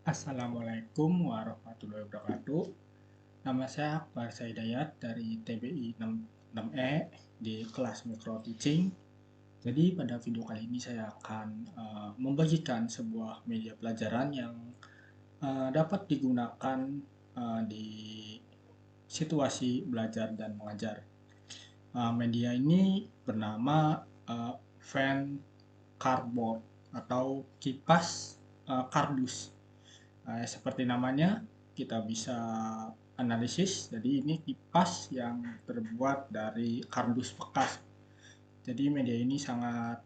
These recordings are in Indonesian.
Assalamualaikum warahmatullahi wabarakatuh. Nama saya Akbar Saidayat dari TBI 66E di kelas Micro Teaching. Jadi pada video kali ini saya akan membagikan sebuah media pelajaran yang dapat digunakan di situasi belajar dan mengajar. Media ini bernama fan cardboard atau kipas kardus. Seperti namanya, kita bisa analisis. Jadi ini kipas yang terbuat dari kardus bekas. Jadi media ini sangat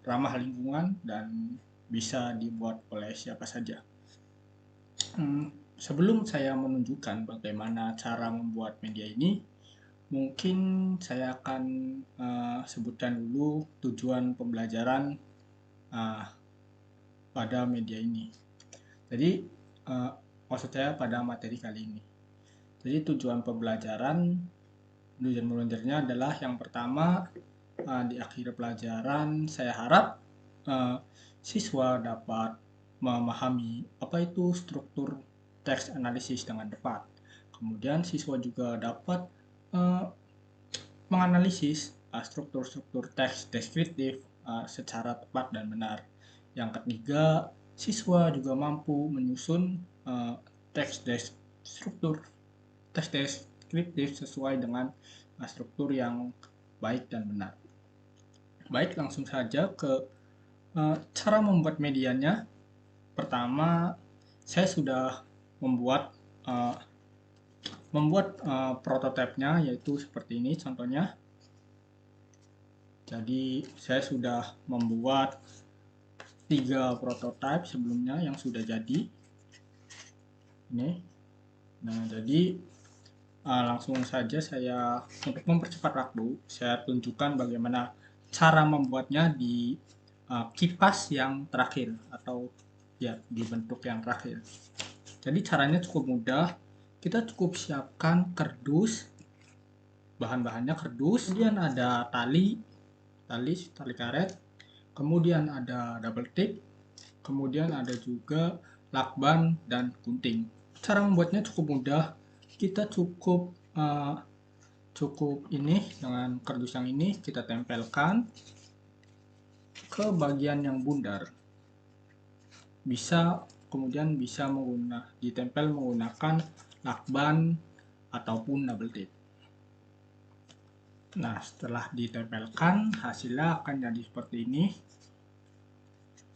ramah lingkungan dan bisa dibuat oleh siapa saja. Sebelum saya menunjukkan bagaimana cara membuat media ini, mungkin saya akan sebutkan dulu tujuan pembelajaran pada media ini. Jadi maksud saya pada materi kali ini. Jadi tujuan belajarnya adalah yang pertama, di akhir pelajaran saya harap siswa dapat memahami apa itu struktur teks analisis dengan tepat. Kemudian siswa juga dapat menganalisis struktur-struktur teks deskriptif secara tepat dan benar. Yang ketiga, siswa juga mampu menyusun struktur teks deskriptif sesuai dengan struktur yang baik dan benar. Baik, langsung saja ke cara membuat medianya. Pertama, saya sudah membuat prototipenya, yaitu seperti ini contohnya. Jadi saya sudah membuat 3 prototipe sebelumnya yang sudah jadi. Ini. Nah, jadi langsung saja saya, untuk mempercepat waktu, saya tunjukkan bagaimana cara membuatnya di kipas yang terakhir atau ya di bentuk yang terakhir. Jadi caranya cukup mudah. Kita cukup siapkan kardus, bahan-bahannya kardus, kemudian ada tali karet, kemudian ada double tape, kemudian ada juga lakban dan gunting. Cara membuatnya cukup mudah. Kita cukup ini dengan kardus yang ini kita tempelkan ke bagian yang bundar. Kemudian bisa ditempel menggunakan lakban ataupun double tape. Nah, setelah ditempelkan, hasilnya akan jadi seperti ini.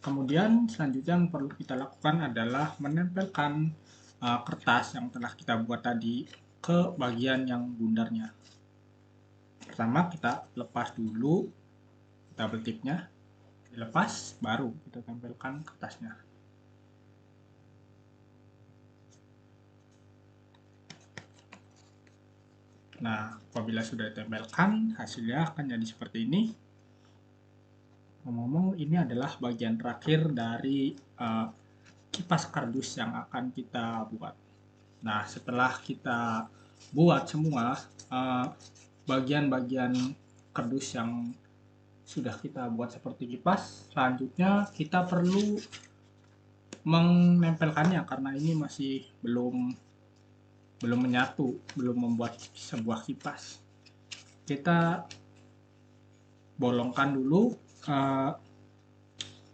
Kemudian selanjutnya yang perlu kita lakukan adalah menempelkan kertas yang telah kita buat tadi ke bagian yang bundarnya. Pertama kita lepas dulu double tape-nya, dilepas, baru kita tempelkan kertasnya. Nah, apabila sudah ditempelkan, hasilnya akan jadi seperti ini. Ngomong-ngomong, ini adalah bagian terakhir dari kipas kardus yang akan kita buat. Nah, setelah kita buat semua bagian-bagian kardus yang sudah kita buat seperti kipas, selanjutnya kita perlu menempelkannya karena ini masih belum menyatu, belum membuat sebuah kipas. Kita bolongkan dulu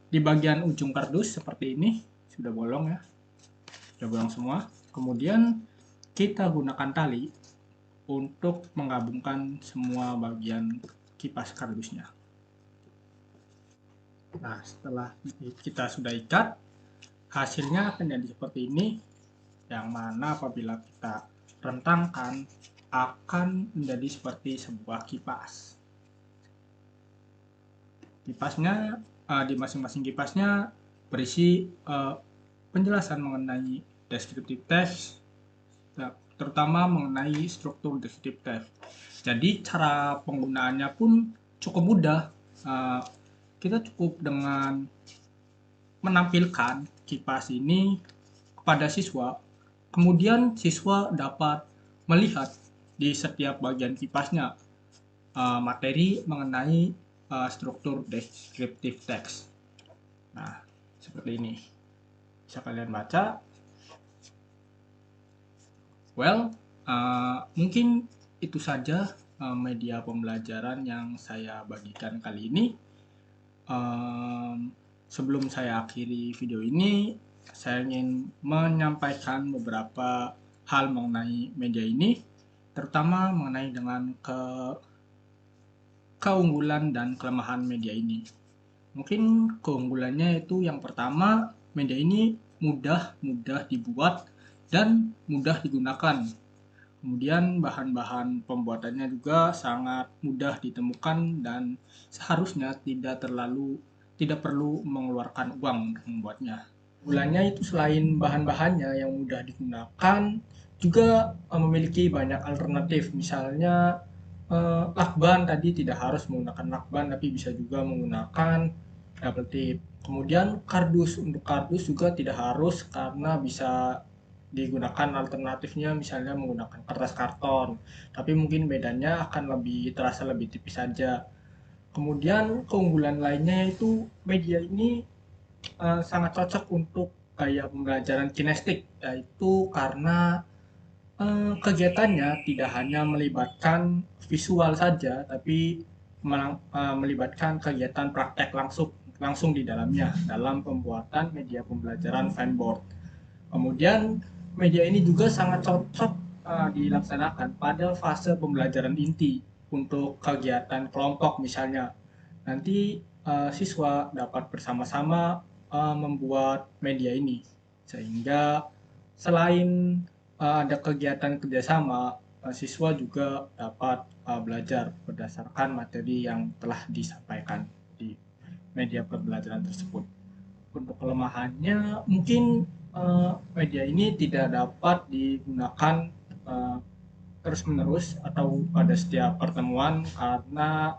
di bagian ujung kardus seperti ini, sudah bolong ya, sudah bolong semua. Kemudian kita gunakan tali untuk menggabungkan semua bagian kipas kardusnya. Nah, setelah kita sudah ikat, hasilnya akan jadi seperti ini, yang mana apabila kita rentangkan akan menjadi seperti sebuah kipas. Kipasnya di masing-masing kipasnya berisi penjelasan mengenai descriptive text, terutama mengenai struktur descriptive text. Jadi cara penggunaannya pun cukup mudah. Kita cukup dengan menampilkan kipas ini kepada siswa, kemudian siswa dapat melihat di setiap bagian kipasnya materi mengenai struktur descriptive text. Nah, seperti ini. bisa kalian baca. Mungkin itu saja media pembelajaran yang saya bagikan kali ini. Sebelum saya akhiri video ini, saya ingin menyampaikan beberapa hal mengenai media ini, terutama mengenai dengan keunggulan dan kelemahan media ini. Mungkin keunggulannya itu yang pertama, media ini mudah dibuat dan mudah digunakan. Kemudian bahan-bahan pembuatannya juga sangat mudah ditemukan dan seharusnya tidak perlu mengeluarkan uang untuk membuatnya. Keunggulannya itu selain bahan-bahannya yang mudah digunakan, juga memiliki banyak alternatif. Misalnya lakban tadi tidak harus menggunakan lakban, tapi bisa juga menggunakan double tip. Kemudian untuk kardus juga tidak harus, karena bisa digunakan alternatifnya misalnya menggunakan kertas karton, tapi mungkin bedanya akan terasa lebih tipis saja. Kemudian keunggulan lainnya itu media ini sangat cocok untuk gaya pembelajaran kinestik, yaitu karena kegiatannya tidak hanya melibatkan visual saja, tapi melibatkan kegiatan praktek langsung di dalamnya dalam pembuatan media pembelajaran Fanboard. Kemudian media ini juga sangat cocok dilaksanakan pada fase pembelajaran inti untuk kegiatan kelompok misalnya. Nanti siswa dapat bersama-sama membuat media ini, sehingga selain ada kegiatan kerjasama, siswa juga dapat belajar berdasarkan materi yang telah disampaikan di media pembelajaran tersebut. Untuk kelemahannya, mungkin media ini tidak dapat digunakan terus-menerus atau pada setiap pertemuan, karena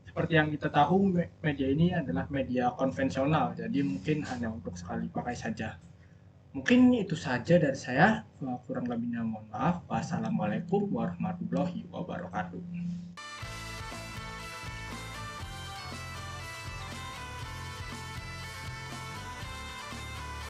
seperti yang kita tahu, media ini adalah media konvensional, jadi mungkin hanya untuk sekali pakai saja. Mungkin itu saja dari saya, kurang lebihnya mohon maaf. Wassalamualaikum warahmatullahi wabarakatuh.